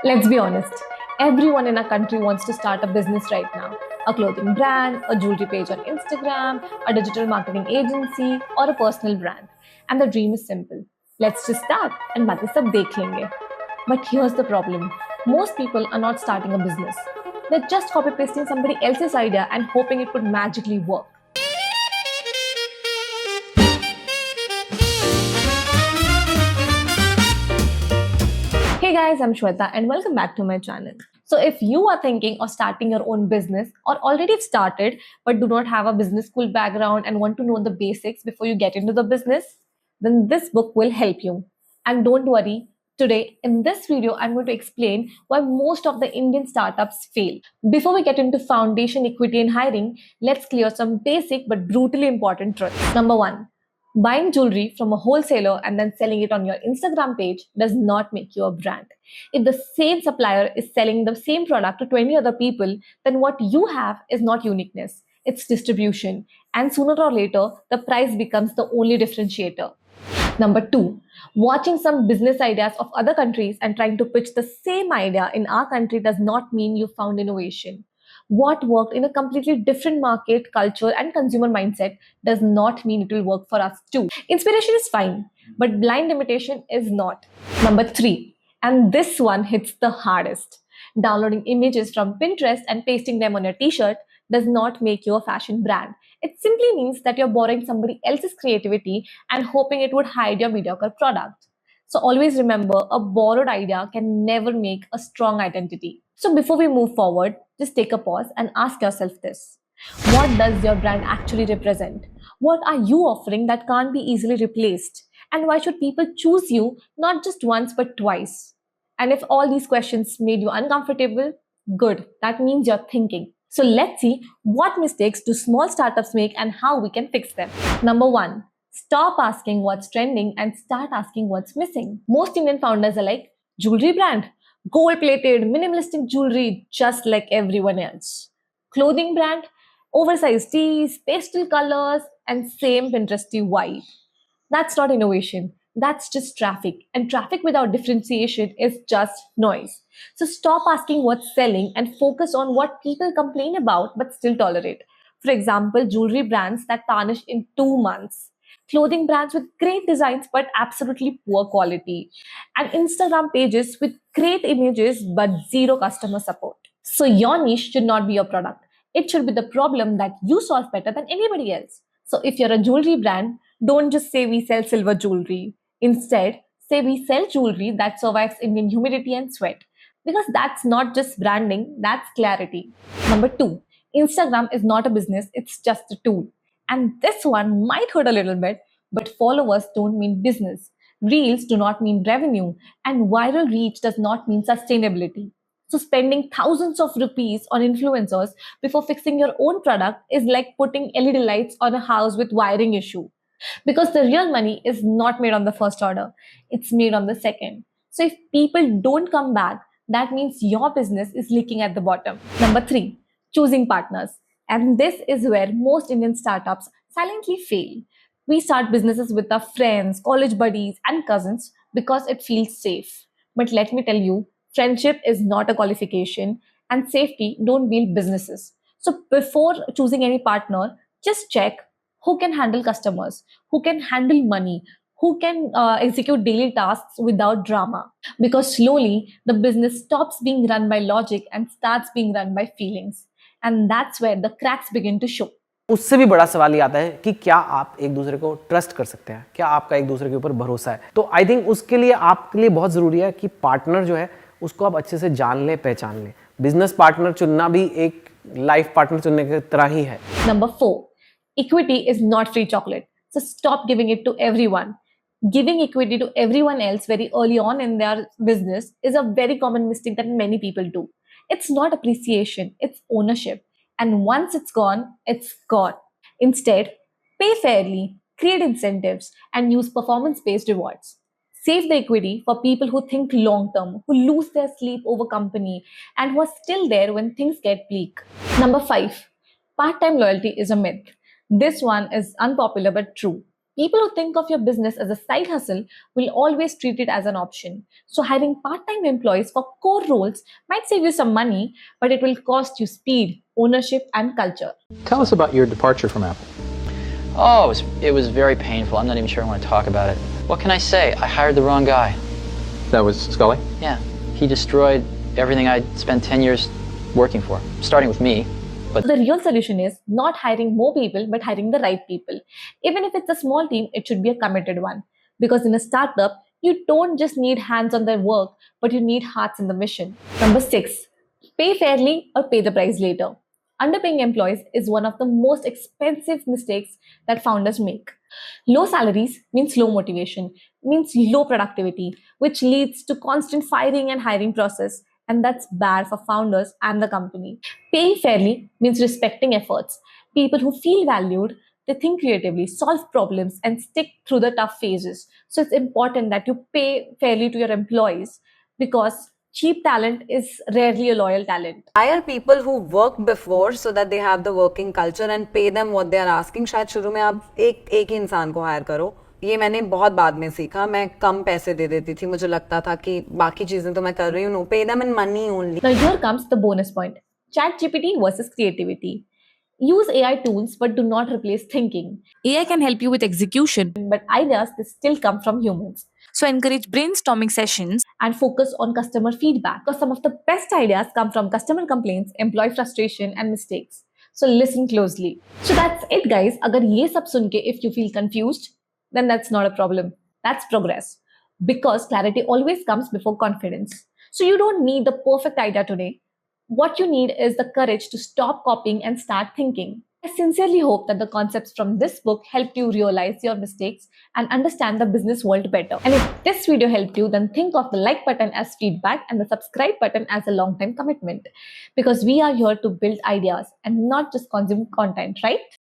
Let's be honest, everyone in our country wants to start a business right now. A clothing brand, a jewelry page on Instagram, a digital marketing agency, or a personal brand. And the dream is simple. Let's just start and बाकी सब देख लेंगे. But here's the problem. Most people are not starting a business. They're just copy pasting somebody else's idea and hoping it could magically work. Hey guys, I'm Shweta and welcome back to my channel. So if you are thinking of starting your own business or already have started but do not have a business school background and want to know the basics before you get into the business, then this book will help you. And don't worry, today in this video, I'm going to explain why most of the Indian startups fail. Before we get into foundation, equity and hiring, let's clear some basic but brutally important truths. Number one, buying jewelry from a wholesaler and then selling it on your Instagram page does not make you a brand. If the same supplier is selling the same product to 20 other people, then what you have is not uniqueness, it's distribution. And sooner or later, the price becomes the only differentiator. Number two, watching some business ideas of other countries and trying to pitch the same idea in our country does not mean you found innovation. What worked in a completely different market, culture, and consumer mindset does not mean it will work for us too. Inspiration is fine, but blind imitation is not. Number three, and this one hits the hardest. Downloading images from Pinterest and pasting them on your t shirt does not make you a fashion brand. It simply means that you're borrowing somebody else's creativity and hoping it would hide your mediocre product. So always remember, a borrowed idea can never make a strong identity. So before we move forward, just take a pause and ask yourself this. What does your brand actually represent? What are you offering that can't be easily replaced? And why should people choose you not just once but twice? And if all these questions made you uncomfortable, good. That means you're thinking. So let's see what mistakes do small startups make and how we can fix them. Number one, stop asking what's trending and start asking what's missing. Most Indian founders are like, jewelry brand, gold plated, minimalistic jewelry, just like everyone else. Clothing brand, oversized tees, pastel colors, and same Pinteresty vibe. That's not innovation. That's just traffic. And traffic without differentiation is just noise. So stop asking what's selling and focus on what people complain about but still tolerate. For example, jewelry brands that tarnish in 2 months, clothing brands with great designs but absolutely poor quality, and Instagram pages with great images but zero customer support. So your niche should not be your product. It should be the problem that you solve better than anybody else. So if you're a jewelry brand, don't just say we sell silver jewelry. Instead, say we sell jewelry that survives Indian humidity and sweat. Because that's not just branding, that's clarity. Number two, Instagram is not a business, it's just a tool. And this one might hurt a little bit, but followers don't mean business. Reels do not mean revenue, and viral reach does not mean sustainability. So, spending thousands of rupees on influencers before fixing your own product is like putting LED lights on a house with wiring issue. Because the real money is not made on the first order, it's made on the second. So, if people don't come back, that means your business is leaking at the bottom. Number three, choosing partners. And this is where most Indian startups silently fail. We start businesses with our friends, college buddies, and cousins because it feels safe. But let me tell you, friendship is not a qualification, and safety don't build businesses. So before choosing any partner, just check who can handle customers, who can handle money, who can execute daily tasks without drama. Because slowly, the business stops being run by logic and starts being run by feelings. And that's where the cracks begin to show. उससे भी बड़ा सवाल ये आता है कि क्या आप एक दूसरे को ट्रस्ट कर सकते हैं, क्या आपका एक दूसरे के ऊपर भरोसा है। तो आई थिंक उसके लिए आपके लिए बहुत ज़रूरी है कि पार्टनर जो है उसको आप अच्छे से जान लें, पहचान लें। बिजनेस पार्टनर चुनना भी एक लाइफ पार्टनर चुनने की तरह ही है। Number four, equity is not free chocolate. So stop giving it to everyone. Giving equity to everyone else very early on in their business is a very common mistake that many people do. It's not appreciation, it's ownership. And once it's gone, it's gone. Instead, pay fairly, create incentives, and use performance based rewards. Save the equity for people who think long term, who lose their sleep over company, and who are still there when things get bleak. Number five, part time loyalty is a myth. This one is unpopular but true. People who think of your business as a side hustle will always treat it as an option. So, hiring part time employees for core roles might save you some money, but it will cost you speed, ownership, and culture. Tell us about your departure from Apple. Oh, it was very painful. I'm not even sure I want to talk about it. What can I say? I hired the wrong guy. That was Scully? Yeah, he destroyed everything I'd spent 10 years working for, starting with me. But The real solution is not hiring more people, but hiring the right people. Even if it's a small team, it should be a committed one. Because in a startup, you don't just need hands on their work, but you need hearts in the mission. Number 6, pay fairly or pay the price later. Underpaying employees is one of the most expensive mistakes that founders make. Low salaries means low motivation, means low productivity, which leads to constant firing and hiring process, and that's bad for founders and the company. Paying fairly means respecting efforts. People who feel valued, they think creatively, solve problems, and stick through the tough phases. So it's important that you pay fairly to your employees because cheap talent is rarely a loyal talent. Hire people who worked before so that they have the working culture and pay them what they are asking. शायद शुरू में आप एक ही इंसान को higher करो. ये मैंने बहुत बाद में सीखा. मैं कम पैसे दे देती थी. मुझे लगता था कि बाकी चीजें तो मैं कर रही हूँ. No, pay them in money only. Now, here comes the bonus point: ChatGPT versus creativity. Use AI tools, but do not replace thinking. AI can help you with execution, but ideas they still come from humans. So, encourage brainstorming sessions and focus on customer feedback because some of the best ideas come from customer complaints, employee frustration, and mistakes. So, listen closely. So, that's it, guys. Agar ye sab sun ke if you feel confused, then that's not a problem. That's progress. Because clarity always comes before confidence. So, you don't need the perfect idea today. What you need is the courage to stop copying and start thinking. I sincerely hope that the concepts from this book helped you realize your mistakes and understand the business world better. And if this video helped you, then think of the like button as feedback and the subscribe button as a long-time commitment. Because we are here to build ideas and not just consume content, right?